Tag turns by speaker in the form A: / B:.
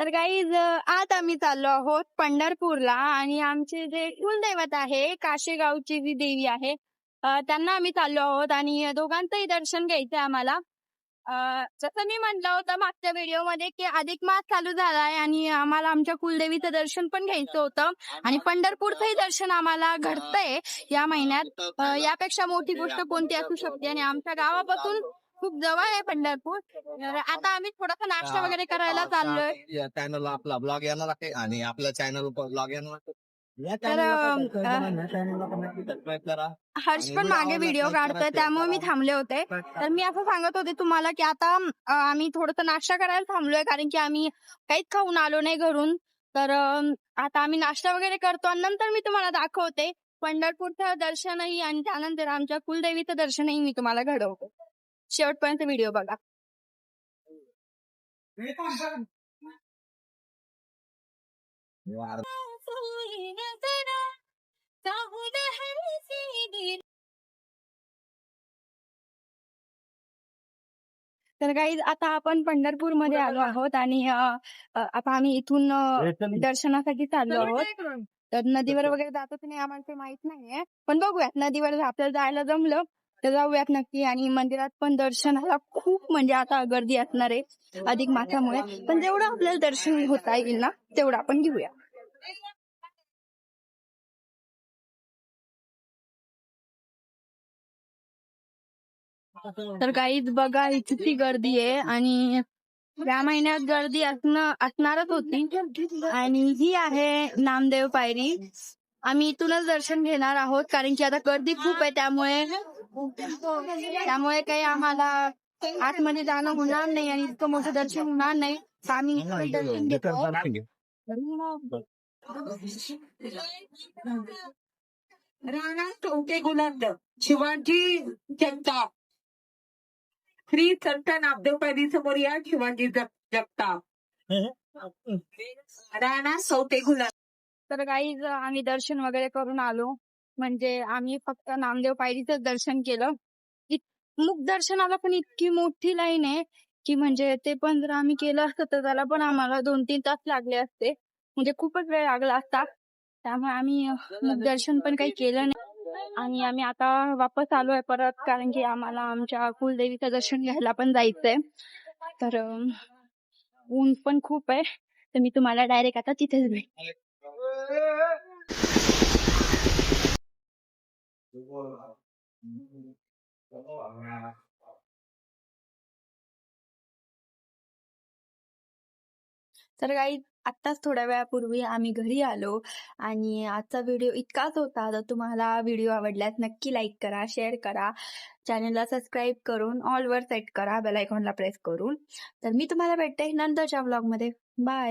A: तर गाईज आज आम्ही चाललो आहोत पंढरपूरला आणि आमचे जे कुलदैवत आहे काशेगावची जी देवी आहे त्यांना आम्ही चाललो आहोत आणि दोघांचंही दर्शन घ्यायचंय आम्हाला. जसं मी म्हटलं होतं मागच्या व्हिडिओमध्ये की अधिक मास चालू झालाय आणि आम्हाला आमच्या कुलदेवीचं दर्शन पण घ्यायचं होतं आणि पंढरपूरचंही दर्शन आम्हाला घडतंय या महिन्यात. यापेक्षा मोठी गोष्ट कोणती असू शकते आणि आमच्या गावापासून खूप जवळ आहे पंढरपूर. तर आता आम्ही थोडासा नाश्ता वगैरे करायला चाललोय.
B: चॅनल आपला ब्लॉग येणार आहे आणि आपल्या चॅनल ब्लॉग येणार आहे.
A: तर हर्ष पण मागे व्हिडिओ काढतोय त्यामुळे मी थांबले होते. तर मी असं सांगत होते तुम्हाला की आता आम्ही थोडंसं नाश्ता करायला थांबलोय कारण की आम्ही काहीच खाऊन आलो नाही घरून. तर आता आम्ही नाश्ता वगैरे करतो आणि नंतर मी तुम्हाला दाखवते पंढरपूरचं दर्शनही आणि त्यानंतर आमच्या कुलदेवीचं दर्शनही मी तुम्हाला घडवतो. शेवटपर्यंत व्हिडिओ बघा. तर काही आता आपण पंढरपूर मध्ये आलो आहोत आणि आता आम्ही इथून दर्शनासाठी चाललो आहोत. तर नदीवर वगैरे जातो की नाही आम्हाला ते माहित नाहीये, पण बघूयात नदीवर आपल्याला जायला जमलं तर जाऊयात नक्की. आणि मंदिरात पण दर्शनाला खूप म्हणजे आता गर्दी असणार आहे अधिक मासामुळे, पण जेवढं आपल्याला दर्शन होता येईल ना तेवढं आपण घेऊया. तर काहीच बघा किती गर्दी आहे आणि या महिन्यात गर्दी असणारच होती. आणि ही आहे नामदेव पायरी. आम्ही इथूनच दर्शन घेणार आहोत कारण की आता गर्दी खूप आहे, त्यामुळे काही आम्हाला आतमध्ये जाणं होणार नाही आणि इतकं मोठं दर्शन होणार नाही. आम्ही दर्शन घेतो.
C: राणा चौके गुलाब शिवाजी जगताप श्री संत नामदेव पायरी समोर या शिवाजी जगताप राणा चौके गुलाब.
A: तर काही आम्ही दर्शन वगैरे करून आलो, म्हणजे आम्ही फक्त नामदेव पायरीच दर्शन केलं. मुख दर्शनाला पण इतकी मोठी लाईन आहे की म्हणजे ते पण जर आम्ही केलं असतं तर त्याला पण आम्हाला 2-3 तास लागले असते, म्हणजे खूपच वेळ लागला असता. त्यामुळे आम्ही मुख दर्शन पण काही केलं नाही आणि आम्ही आता वापस आलोय परत कारण की आम्हाला आमच्या कुलदेवीचं दर्शन घ्यायला पण जायचंय. तर ऊन पण खूप आहे, तर मी तुम्हाला डायरेक्ट आता तिथेच भेट. तर काही आत्ताच थोड्या वेळापूर्वी आम्ही घरी आलो आणि आजचा व्हिडिओ इतकाच होता. तर तुम्हाला व्हिडिओ आवडल्यास नक्की लाईक करा, शेअर करा, चॅनलला सबस्क्राईब करून ऑल वर सेट करा बेल आयकॉनला प्रेस करून. तर मी तुम्हाला भेटते नंतरच्या व्लॉगमध्ये. बाय.